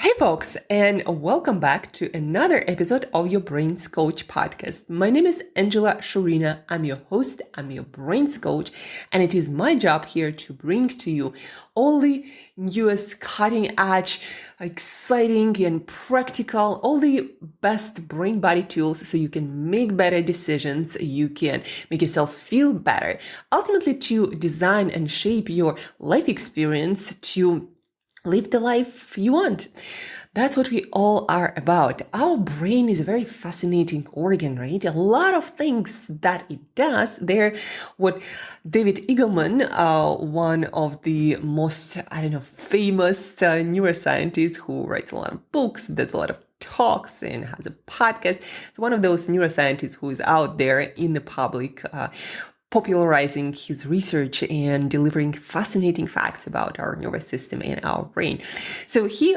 Hey folks, and welcome back to another episode of your Brains Coach podcast. My name is Angela Shurina. I'm your host, I'm your Brains Coach, and it is my job here to bring to you all the newest cutting edge, exciting and practical, all the best brain body tools so you can make better decisions, you can make yourself feel better, ultimately to design and shape your life experience to live the life you want. That's what we all are about. Our brain is a very fascinating organ, right? A lot of things that it does. They're what David Eagleman, one of the most, famous neuroscientists who writes a lot of books, does a lot of talks and has a podcast. So one of those neuroscientists who is out there in the public, popularizing his research and delivering fascinating facts about our nervous system and our brain. So he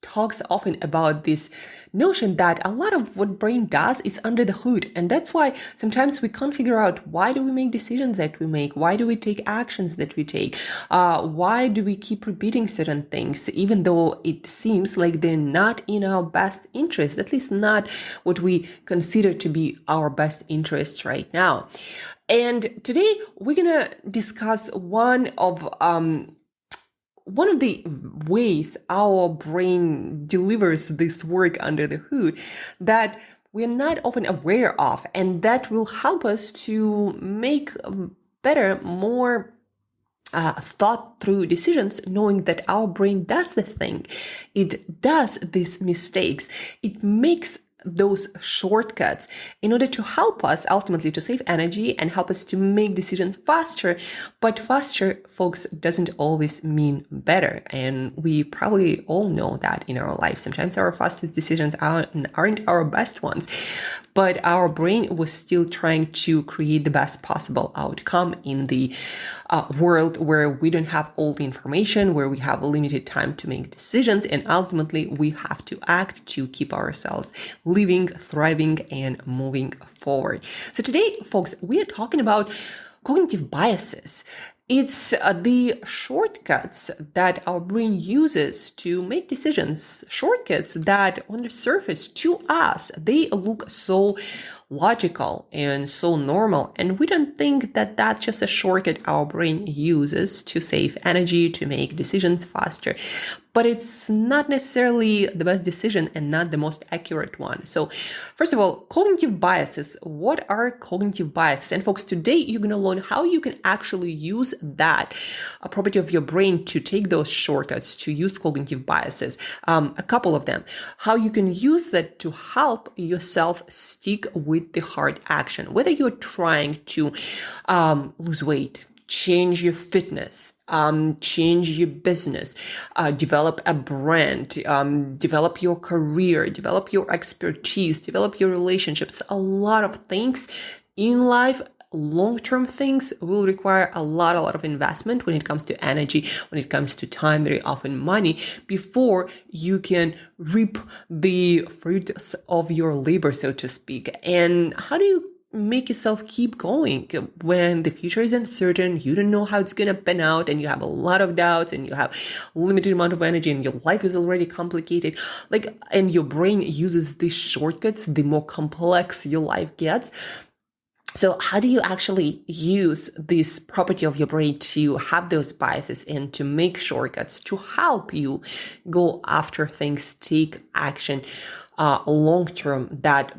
talks often about this notion that a lot of what brain does is under the hood. And that's why sometimes we can't figure out, why do we make decisions that we make? Why do we take actions that we take? Why do we keep repeating certain things, even though it seems like they're not in our best interest, at least not what we consider to be our best interest right now. And today we're going to discuss one of the ways our brain delivers this work under the hood that we're not often aware of, and that will help us to make better, more thought through decisions, knowing that our brain does the thing. It does these mistakes. It makes those shortcuts in order to help us ultimately to save energy and help us to make decisions faster. But faster, folks, doesn't always mean better. And we probably all know that in our life. Sometimes our fastest decisions aren't our best ones, but our brain was still trying to create the best possible outcome in the world where we don't have all the information, where we have a limited time to make decisions. And ultimately, we have to act to keep ourselves living, thriving, and moving forward. So today, folks, we are talking about cognitive biases. It's the shortcuts that our brain uses to make decisions, shortcuts that on the surface to us, they look so logical and so normal. And we don't think that that's just a shortcut our brain uses to save energy, to make decisions faster. But it's not necessarily the best decision and not the most accurate one. So first of all, cognitive biases. What are cognitive biases? And folks, today you're going to learn how you can actually use that property of your brain to take those shortcuts, to use cognitive biases. A couple of them. How you can use that to help yourself stick with the hard action. Whether you're trying to lose weight, change your fitness, change your business, develop a brand, develop your career, develop your expertise, develop your relationships. A lot of things in life, long-term things, will require a lot of investment when it comes to energy, when it comes to time, very often money, before you can reap the fruits of your labor, so to speak. And how do you make yourself keep going when the future is uncertain, you don't know how it's going to pan out, and you have a lot of doubts, and you have limited amount of energy, and your life is already complicated, and your brain uses these shortcuts the more complex your life gets. So how do you actually use this property of your brain to have those biases and to make shortcuts to help you go after things, take action long-term that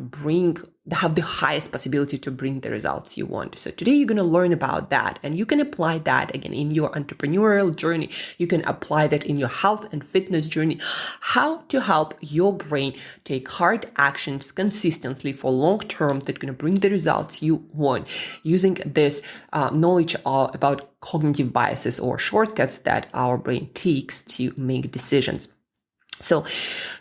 have the highest possibility to bring the results you want? So today you're going to learn about that, and you can apply that again in your entrepreneurial journey. You can apply that in your health and fitness journey, how to help your brain take hard actions consistently for long term that are going to bring the results you want, using this knowledge about cognitive biases or shortcuts that our brain takes to make decisions. So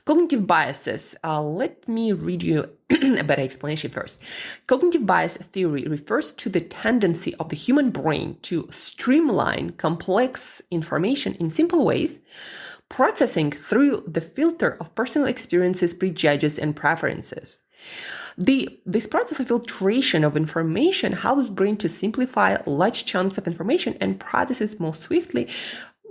cognitive biases, let me read you a better explanation first. Cognitive bias theory refers to the tendency of the human brain to streamline complex information in simple ways, processing through the filter of personal experiences, prejudices, and preferences. This process of filtration of information helps brain to simplify large chunks of information and process it more swiftly,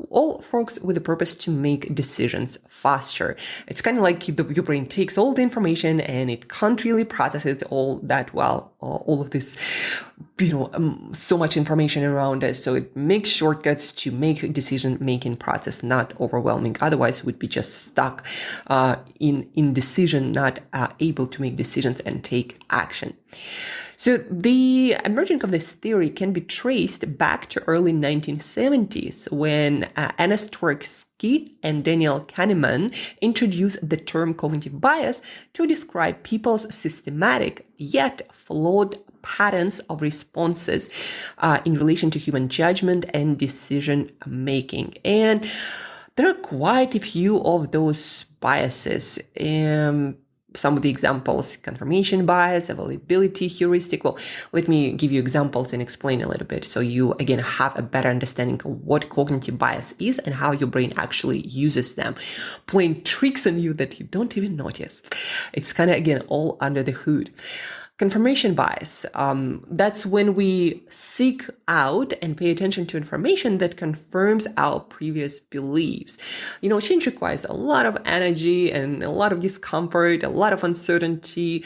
all folks with the purpose to make decisions faster. It's kind of like your brain takes all the information and it can't really process it all that well, all of this, so much information around us. So it makes shortcuts to make decision-making process not overwhelming. Otherwise, we'd be just stuck in indecision, not able to make decisions and take action. So the emerging of this theory can be traced back to early 1970s when Anna Stworksky and Daniel Kahneman introduced the term cognitive bias to describe people's systematic yet flawed patterns of responses in relation to human judgment and decision making. And there are quite a few of those biases. Some of the examples: confirmation bias, availability heuristic. Well, let me give you examples and explain a little bit so you, again, have a better understanding of what cognitive bias is and how your brain actually uses them, playing tricks on you that you don't even notice. It's kind of, again, all under the hood. Confirmation bias, that's when we seek out and pay attention to information that confirms our previous beliefs. Change requires a lot of energy and a lot of discomfort, a lot of uncertainty.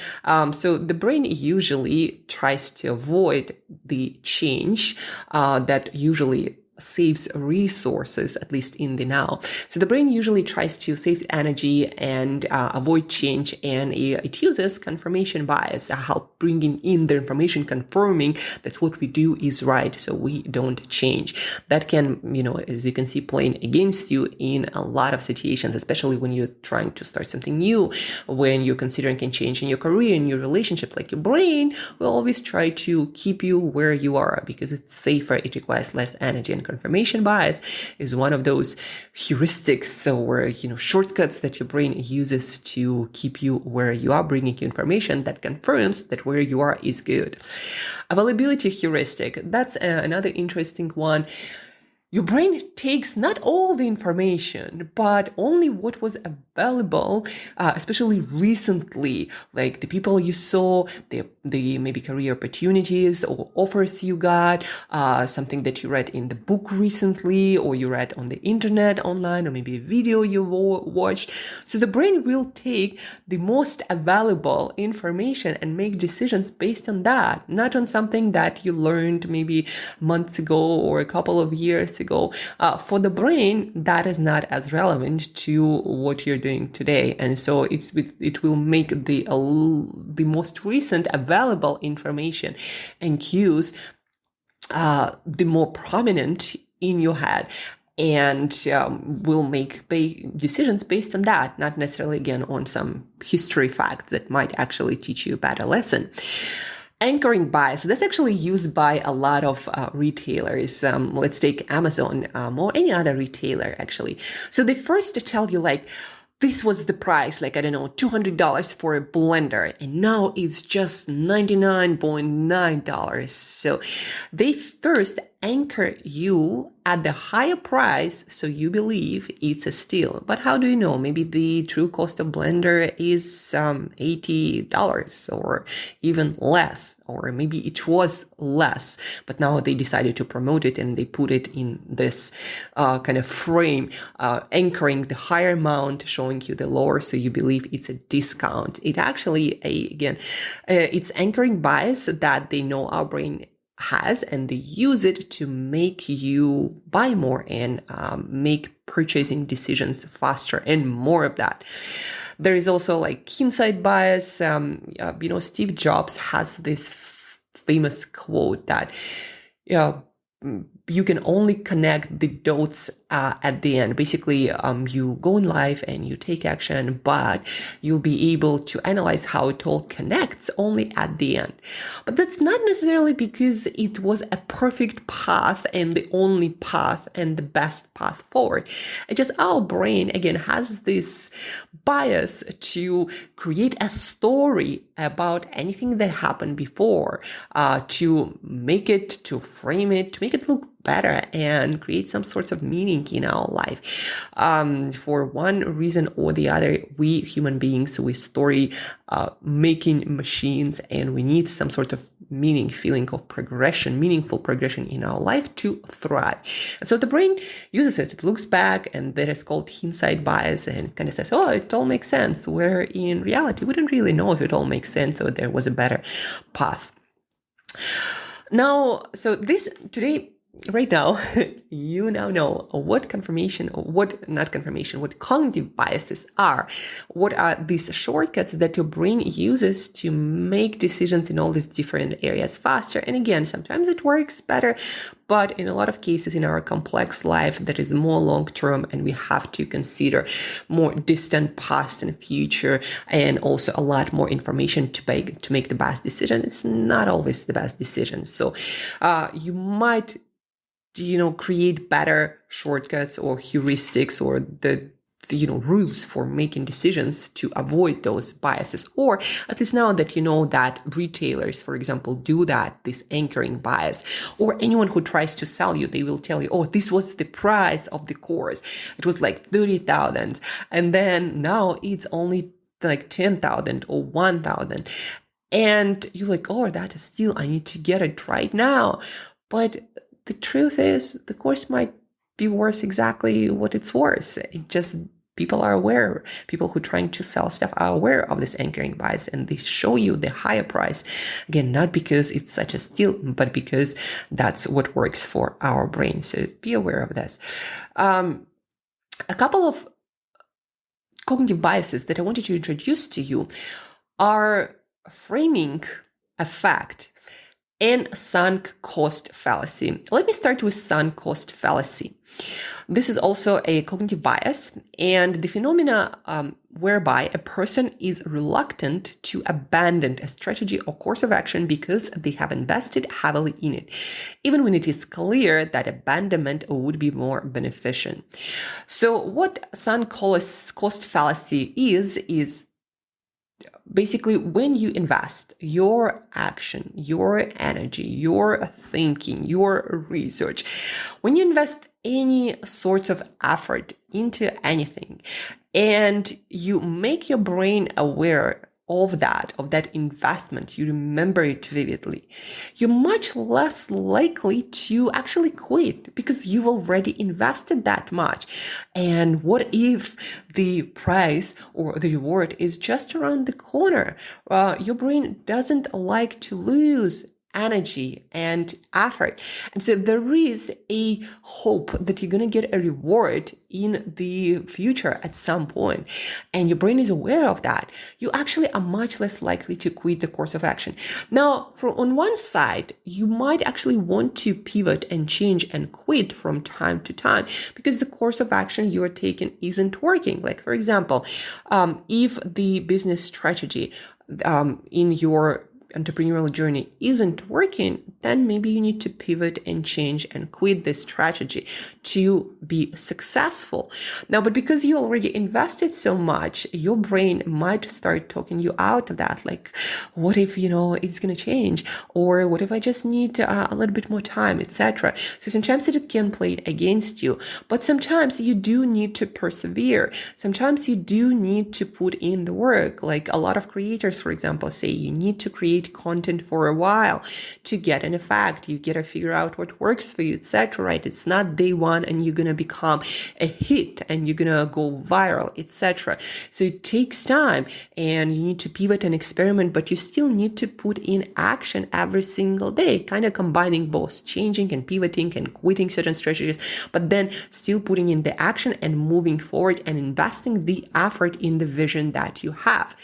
So the brain usually tries to avoid the change that usually saves resources, at least in the now. So the brain usually tries to save energy and avoid change, and it uses confirmation bias, help bringing in the information, confirming that what we do is right, so we don't change. That can, as you can see, playing against you in a lot of situations, especially when you're trying to start something new, when you're considering a change in your career, in your relationship. Like, your brain will always try to keep you where you are because it's safer, it requires less energy. And confirmation bias is one of those heuristics or shortcuts that your brain uses to keep you where you are, bringing you information that confirms that where you are is good. Availability heuristic, that's another interesting one. Your brain takes not all the information, but only what was available, especially recently, like the people you saw, the maybe career opportunities or offers you got, something that you read in the book recently, or you read on the internet online, or maybe a video you watched. So the brain will take the most available information and make decisions based on that, not on something that you learned maybe months ago or a couple of years ago. For the brain, that is not as relevant to what you're doing today, and so it will make the most recent available information and cues the more prominent in your head, and will make decisions based on that, not necessarily, again, on some history fact that might actually teach you a better lesson. Anchoring bias, that's actually used by a lot of retailers. Let's take Amazon or any other retailer, actually. So they first tell you, like, this was the price, like, I don't know, $200 for a blender, and now it's just $99.9. So they first anchor you at the higher price, so you believe it's a steal. But how do you know? Maybe the true cost of blender is $80 or even less, or maybe it was less, but now they decided to promote it and they put it in this kind of frame, anchoring the higher amount, showing you the lower, so you believe it's a discount. It actually, it's anchoring bias that they know our brain has, and they use it to make you buy more and make purchasing decisions faster, and more of that. There is also like hindsight bias. Steve Jobs has this famous quote that you can only connect the dots at the end. Basically, you go in life and you take action, but you'll be able to analyze how it all connects only at the end. But that's not necessarily because it was a perfect path and the only path and the best path forward. It's just our brain, again, has this bias to create a story about anything that happened before, to make it, to frame it, to make it look better and create some sorts of meaning in our life. For one reason or the other, we human beings, we story making machines, and we need some sort of meaning, feeling of progression, meaningful progression in our life to thrive. And so the brain uses it. It looks back, and that is called hindsight bias, and kind of says, oh, it all makes sense, where in reality, we don't really know if it all makes sense or there was a better path. Now, so this today, right now, you now know what cognitive biases are. What are these shortcuts that your brain uses to make decisions in all these different areas faster? And again, sometimes it works better, but in a lot of cases in our complex life that is more long-term, and we have to consider more distant past and future, and also a lot more information to make the best decision, it's not always the best decision. So you might create better shortcuts or heuristics or the rules for making decisions to avoid those biases. Or at least now that you know that retailers, for example, do that, this anchoring bias, or anyone who tries to sell you, they will tell you, oh, this was the price of the course. It was like 30,000. And then now it's only like 10,000 or 1,000. And you're like, oh, that is still, I need to get it right now. But the truth is, the course might be worth exactly what it's worth. It just, people are aware. People who are trying to sell stuff are aware of this anchoring bias, and they show you the higher price. Again, not because it's such a steal, but because that's what works for our brain. So be aware of this. A couple of cognitive biases that I wanted to introduce to you are framing a fact and sunk cost fallacy. Let me start with sunk cost fallacy. This is also a cognitive bias, and the phenomena whereby a person is reluctant to abandon a strategy or course of action because they have invested heavily in it, even when it is clear that abandonment would be more beneficial. So what sunk cost fallacy is basically when you invest your action, your energy, your thinking, your research, when you invest any sorts of effort into anything and you make your brain aware of that investment, you remember it vividly, you're much less likely to actually quit because you've already invested that much. And what if the price or the reward is just around the corner? Your brain doesn't like to lose energy and effort. And so there is a hope that you're going to get a reward in the future at some point, and your brain is aware of that. You actually are much less likely to quit the course of action. Now, on one side, you might actually want to pivot and change and quit from time to time because the course of action you are taking isn't working. Like, for example, if the business strategy in your entrepreneurial journey isn't working, then maybe you need to pivot and change and quit this strategy to be successful. Now, but because you already invested so much, your brain might start talking you out of that. Like, what if, it's going to change? Or what if I just need a little bit more time, etc. So sometimes it can play against you, but sometimes you do need to persevere. Sometimes you do need to put in the work. Like a lot of creators, for example, say you need to create content for a while to get an effect. You gotta figure out what works for you, etc. Right? It's not day one and you're gonna become a hit and you're gonna go viral, etc. So it takes time and you need to pivot and experiment, but you still need to put in action every single day, kind of combining both changing and pivoting and quitting certain strategies, but then still putting in the action and moving forward and investing the effort in the vision that you have.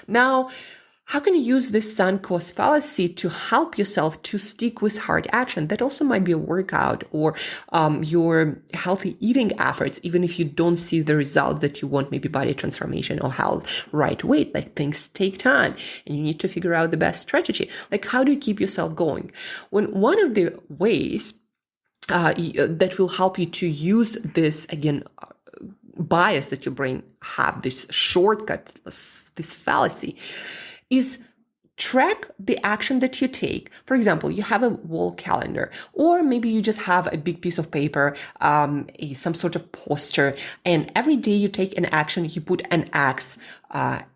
Now, how can you use this sunk cost fallacy to help yourself to stick with hard action? That also might be a workout or your healthy eating efforts, even if you don't see the result that you want, maybe body transformation or health right weight. Like, things take time and you need to figure out the best strategy. Like, how do you keep yourself going? One of the ways that will help you to use this, again, bias that your brain have, this shortcut, this fallacy, is track the action that you take. For example, you have a wall calendar, or maybe you just have a big piece of paper, some sort of poster, and every day you take an action, you put an X.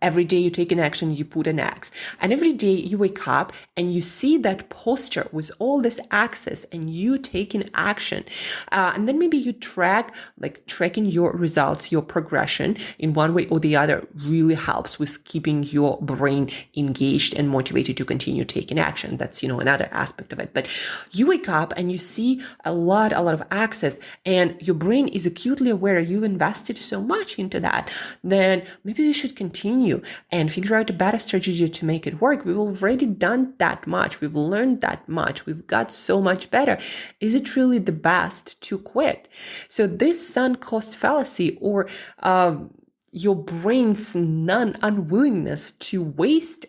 Every day you take an action, you put an X. And every day you wake up and you see that poster with all this X's and you taking action. And then maybe you tracking your results, your progression in one way or the other really helps with keeping your brain engaged and motivated to continue taking action. That's, another aspect of it. But you wake up and you see a lot of access, and your brain is acutely aware you invested so much into that. Then maybe we should continue and figure out a better strategy to make it work. We've already done that much. We've learned that much. We've got so much better. Is it really the best to quit? So this sunk cost fallacy, or your brain's unwillingness to waste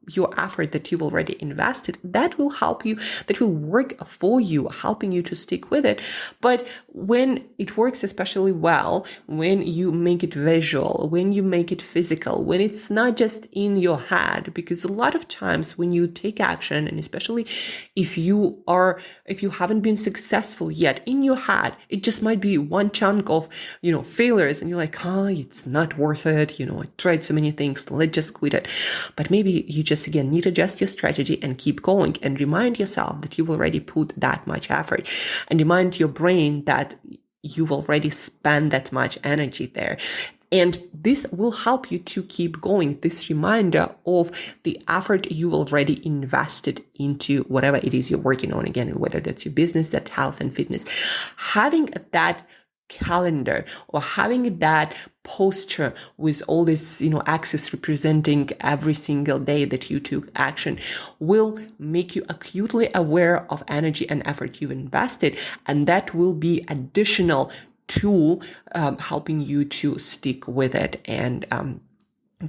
your effort that you've already invested, that will help you, that will work for you, helping you to stick with it. But when it works especially well, when you make it visual, when you make it physical, when it's not just in your head, because a lot of times when you take action, and especially if you haven't been successful yet in your head, it just might be one chunk of, failures, and you're like, it's not worth it. I tried so many things. Let's just quit it. But maybe you just again need to adjust your strategy and keep going, and remind yourself that you've already put that much effort, and remind your brain that you've already spent that much energy there. And this will help you to keep going. This reminder of the effort you've already invested into whatever it is you're working on, again, whether that's your business, that health and fitness. Having that calendar or having that poster with all this, axis representing every single day that you took action will make you acutely aware of energy and effort you've invested. And that will be additional tool helping you to stick with it and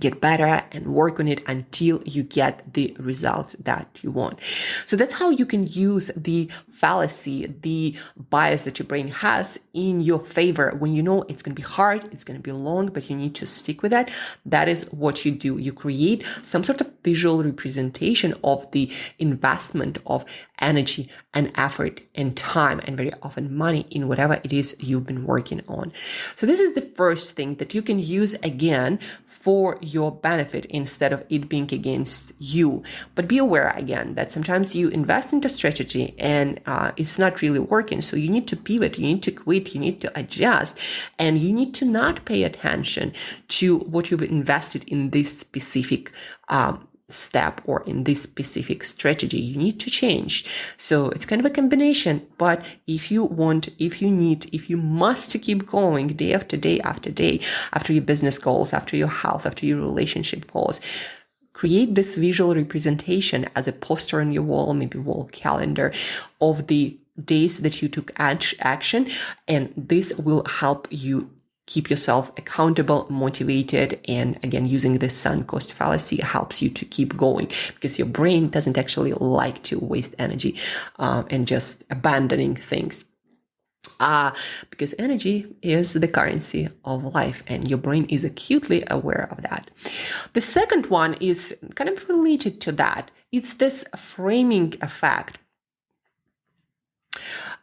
get better and work on it until you get the results that you want. So that's how you can use the fallacy, the bias that your brain has in your favor. When you know it's going to be hard, it's going to be long, but you need to stick with it. That is what you do. You create some sort of visual representation of the investment of energy and effort and time, and very often money, in whatever it is you've been working on. So this is the first thing that you can use again for your benefit instead of it being against you. But be aware again that sometimes you invest into strategy and it's not really working. So you need to pivot, you need to quit, you need to adjust, and you need to not pay attention to what you've invested in this specific step or in this specific strategy. You need to change. So it's kind of a combination, but if you must to keep going day after day after day, after your business goals, after your health, after your relationship goals, create this visual representation as a poster on your wall, maybe wall calendar, of the days that you took action, and this will help you keep yourself accountable, motivated, and again, using the sunk cost fallacy helps you to keep going, because your brain doesn't actually like to waste energy and just abandoning things. Because energy is the currency of life, and your brain is acutely aware of that. The second one is kind of related to that. It's this framing effect.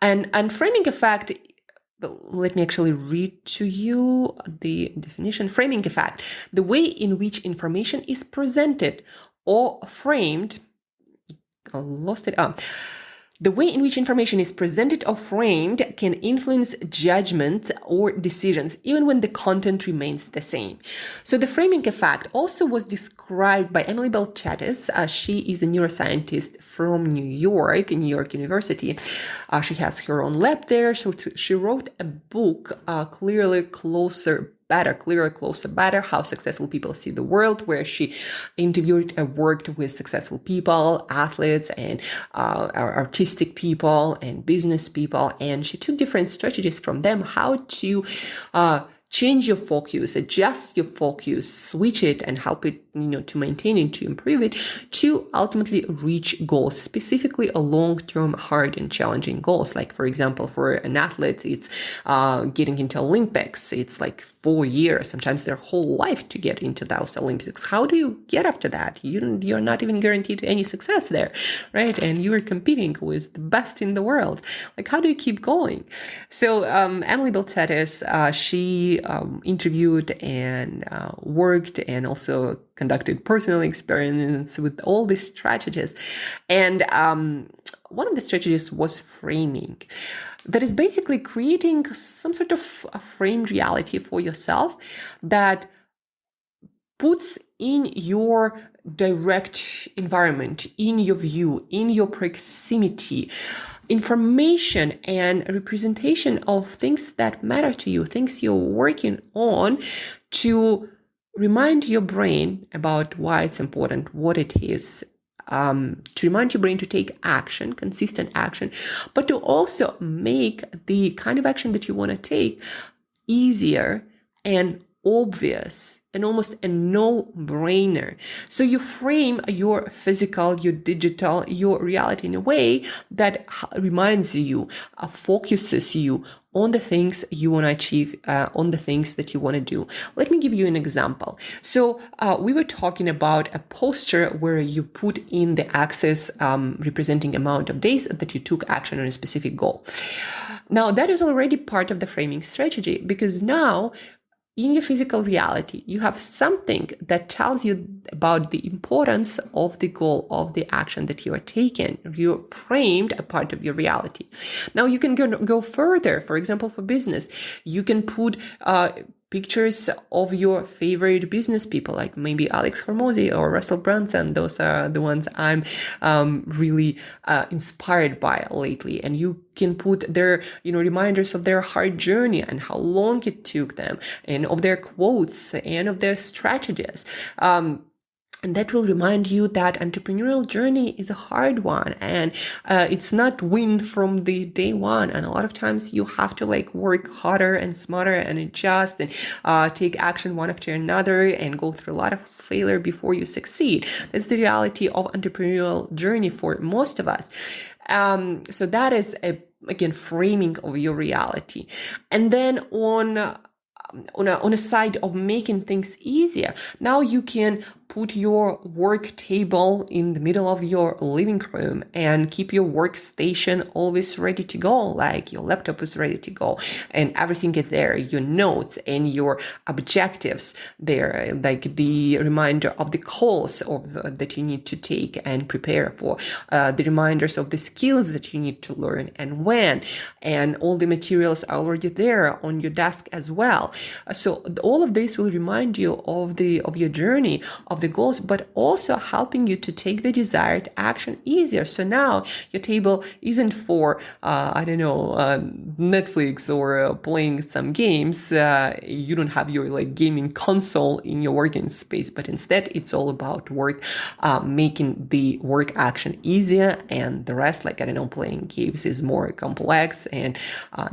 And framing effect, let me actually read to you the definition. Framing effect: the way in which information is presented or framed. I lost it. The way in which information is presented or framed can influence judgment or decisions, even when the content remains the same. So the framing effect also was described by Emily Belchatis. She is a neuroscientist from New York University. She has her own lab there. So she wrote a book, Clearer, Closer, Better, How Successful People See the World, where she interviewed and worked with successful people, athletes, and artistic people and business people. And she took different strategies from them, how to change your focus, adjust your focus, switch it, and help it, to maintain it, to improve it, to ultimately reach goals, specifically a long-term, hard and challenging goals. Like, for example, for an athlete, it's getting into Olympics. It's like 4 years, sometimes their whole life to get into those Olympics. How do you get after that? You're not even guaranteed any success there, right? And you are competing with the best in the world. Like, how do you keep going? So Emily Beltetis, she interviewed and worked and also conducted personal experiments with all these strategies. And one of the strategies was framing. That is basically creating some sort of a framed reality for yourself that puts in your direct environment, in your view, in your proximity, information and representation of things that matter to you, things you're working on, to remind your brain about why it's important, what it is, to remind your brain to take action, consistent action, but to also make the kind of action that you want to take easier and obvious and almost a no-brainer. So you frame your physical, your digital, your reality in a way that reminds you, focuses you on the things you want to achieve, on the things that you want to do. Let me give you an example. So we were talking about a poster where you put in the axis representing amount of days that you took action on a specific goal. Now, that is already part of the framing strategy, because now in your physical reality, you have something that tells you about the importance of the goal, of the action that you are taking. You framed a part of your reality. Now you can go further. For example, for business, you can put pictures of your favorite business people, like maybe Alex Hormozi or Russell Brunson. Those are the ones I'm really inspired by lately. And you can put their, reminders of their hard journey and how long it took them, and of their quotes and of their strategies. And that will remind you that entrepreneurial journey is a hard one, and it's not win from the day one. And a lot of times you have to work harder and smarter and adjust and take action one after another and go through a lot of failure before you succeed. That's the reality of entrepreneurial journey for most of us. So that is again, framing of your reality. And then on a side of making things easier, now you can put your work table in the middle of your living room and keep your workstation always ready to go, like your laptop is ready to go and everything is there, your notes and your objectives there, like the reminder of the calls that you need to take and prepare for, the reminders of the skills that you need to learn and when, and all the materials are already there on your desk as well. So all of this will remind you of your journey, of the goals, but also helping you to take the desired action easier. So now your table isn't for, Netflix or playing some games. You don't have your gaming console in your working space, but instead it's all about work, making the work action easier, and the rest, playing games is more complex and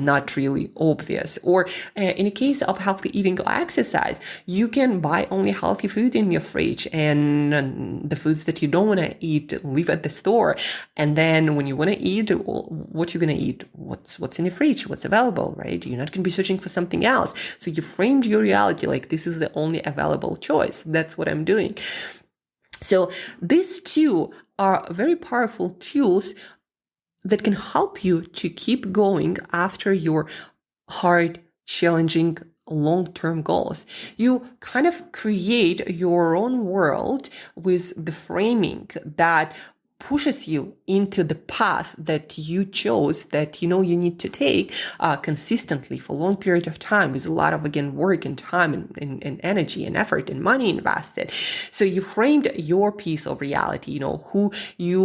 not really obvious. Or in a case of healthy eating or exercise, you can buy only healthy food in your fridge, and the foods that you don't want to eat, leave at the store. And then when you want to eat, what you're going to eat, what's in the fridge, what's available, right? You're not going to be searching for something else. So you framed your reality like this is the only available choice. That's what I'm doing. So these two are very powerful tools that can help you to keep going after your hard, challenging, long-term goals. You kind of create your own world with the framing that pushes you into the path that you chose, that you need to take consistently for a long period of time, with a lot of work and time and energy and effort and money invested. So you framed your piece of reality, who you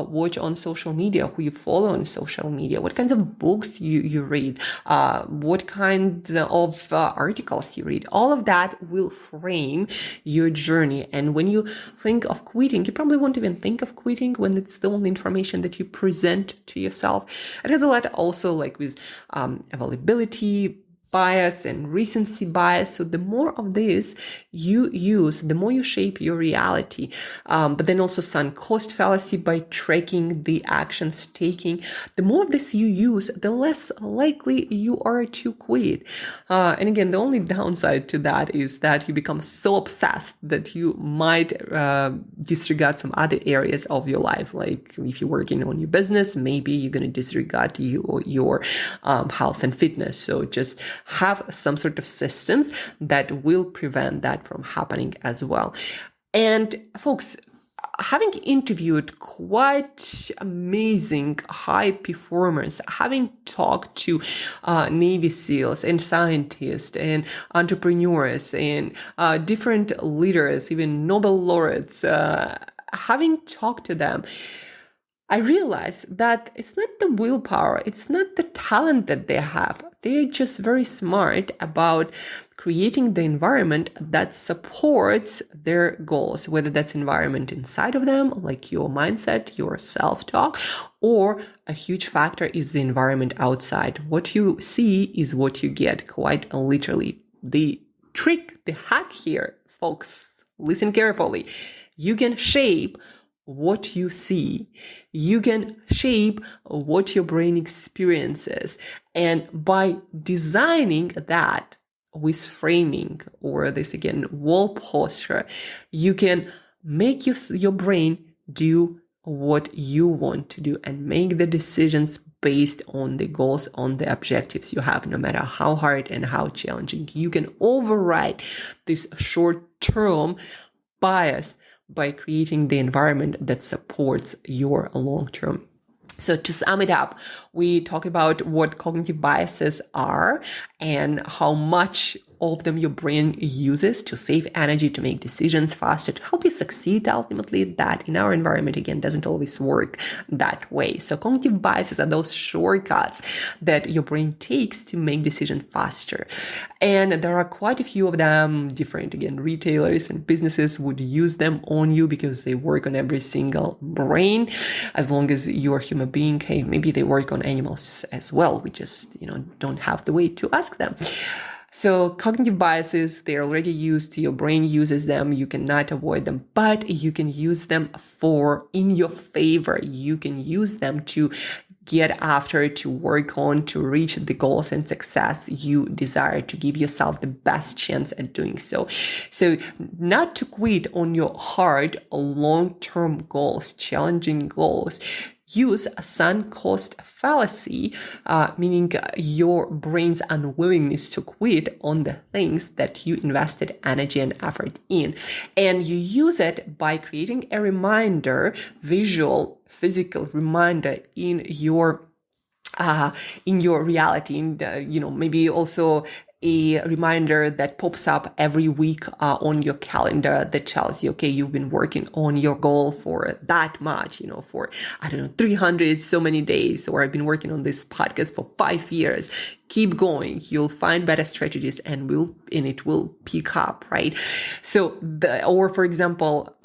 watch on social media, who you follow on social media, what kinds of books you read, what kinds of articles you read. All of that will frame your journey. And when you think of quitting, you probably won't even think of quitting when it's the only information that you present to yourself. It has a lot also with availability, bias and recency bias. So the more of this you use, the more you shape your reality. But then also sunk cost fallacy, by tracking the actions taking. The more of this you use, the less likely you are to quit. And again, the only downside to that is that you become so obsessed that you might disregard some other areas of your life. Like if you're working on your business, maybe you're going to disregard your health and fitness. So just have some sort of systems that will prevent that from happening as well. And folks, having interviewed quite amazing high performers, having talked to Navy SEALs and scientists and entrepreneurs and different leaders, even Nobel laureates, having talked to them, I realized that it's not the willpower, it's not the talent that they have. They're just very smart about creating the environment that supports their goals, whether that's environment inside of them, like your mindset, your self-talk, or a huge factor is the environment outside. What you see is what you get, quite literally. The trick, the hack here, folks, listen carefully. You can shape what you see. You can shape what your brain experiences. And by designing that with framing, or this again, wall posture, you can make your brain do what you want to do and make the decisions based on the goals, on the objectives you have, no matter how hard and how challenging. You can override this short-term bias by creating the environment that supports your long-term. So to sum it up, we talk about what cognitive biases are and how much of them your brain uses to save energy, to make decisions faster, to help you succeed ultimately. That in our environment, again, doesn't always work that way. So cognitive biases are those shortcuts that your brain takes to make decisions faster. And there are quite a few of them. Different, again, retailers and businesses would use them on you because they work on every single brain. As long as you're a human being, hey, maybe they work on animals as well. We just, don't have the way to ask them. So cognitive biases, they're already used. Your brain uses them. You cannot avoid them, but you can use them in your favor. You can use them to get after, to work on, to reach the goals and success you desire, to give yourself the best chance at doing so. So not to quit on your hard, long-term goals, challenging goals. Use a sunk cost fallacy, meaning your brain's unwillingness to quit on the things that you invested energy and effort in. And you use it by creating a reminder, visual, physical reminder in your reality, maybe also a reminder that pops up every week on your calendar that tells you, okay, you've been working on your goal for that much, for, 300 so many days, or I've been working on this podcast for 5 years. Keep going. You'll find better strategies and it will pick up, right? So or for example,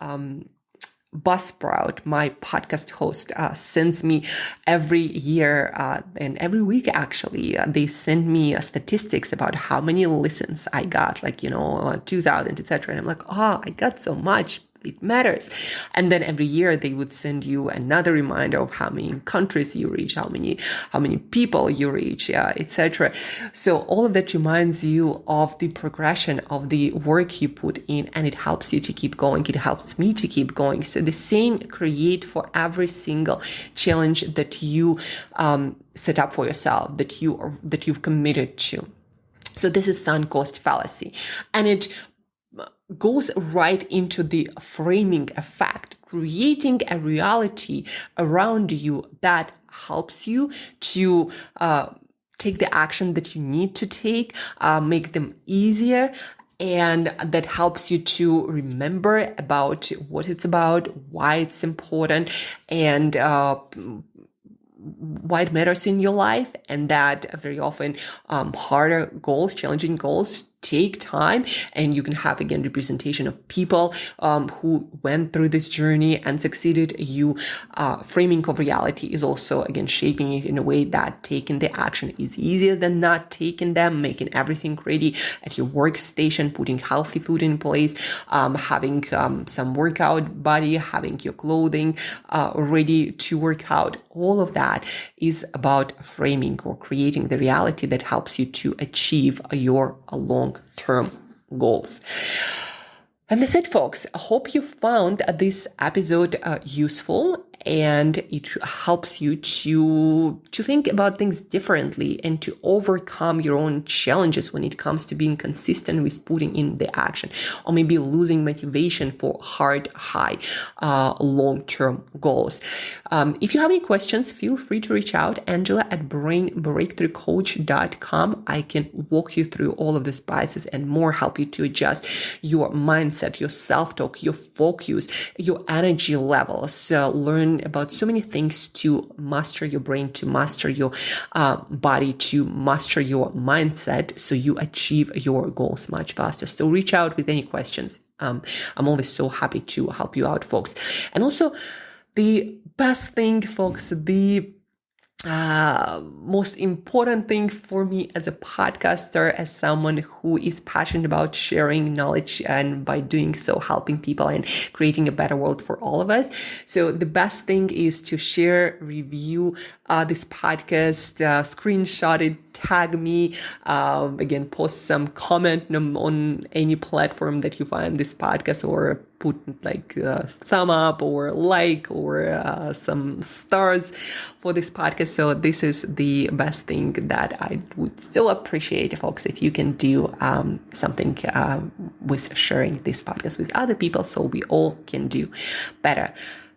Buzzsprout, my podcast host, sends me every year and every week, actually, they send me statistics about how many listens I got, 2,000, etc. And I'm like, I got so much. It matters. And then every year they would send you another reminder of how many countries you reach, how many people you reach, etc. So all of that reminds you of the progression of the work you put in, and it helps you to keep going. It helps me to keep going. So the same create for every single challenge that you set up for yourself, that you've committed to. So this is sunk cost fallacy, and it goes right into the framing effect, creating a reality around you that helps you to take the action that you need to take, make them easier, and that helps you to remember about what it's about, why it's important, and why it matters in your life, and that very often harder goals, challenging goals take time, and you can have again representation of people who went through this journey and succeeded. You framing of reality is also again shaping it in a way that taking the action is easier than not taking them, making everything ready at your workstation, putting healthy food in place, having some workout body, having your clothing ready to work out. All of that is about framing or creating the reality that helps you to achieve your long-term goals. And that's it, folks. I hope you found this episode useful, and it helps you to think about things differently and to overcome your own challenges when it comes to being consistent with putting in the action, or maybe losing motivation for hard, high, long-term goals. If you have any questions, feel free to reach out, Angela at brainbreakthroughcoach.com. I can walk you through all of the spices and more, help you to adjust your mindset, your self-talk, your focus, your energy levels, learn about so many things to master your brain, to master your body, to master your mindset, so you achieve your goals much faster. So reach out with any questions. I'm always so happy to help you out, folks. And also, the best thing, folks, the most important thing for me as a podcaster, as someone who is passionate about sharing knowledge and by doing so helping people and creating a better world for all of us. So the best thing is to share, review this podcast, screenshot it, tag me, again, post some comment on any platform that you find this podcast, or put like a thumb up or like or some stars for this podcast. So this is the best thing that I would still appreciate, folks, if you can do something with sharing this podcast with other people, so we all can do better.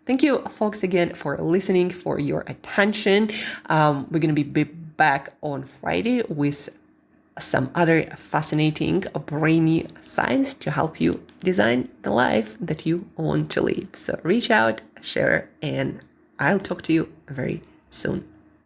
Thank you, folks, again for listening, for your attention. We're going to be back on Friday with some other fascinating brainy science to help you design the life that you want to live. So reach out, share, and I'll talk to you very soon.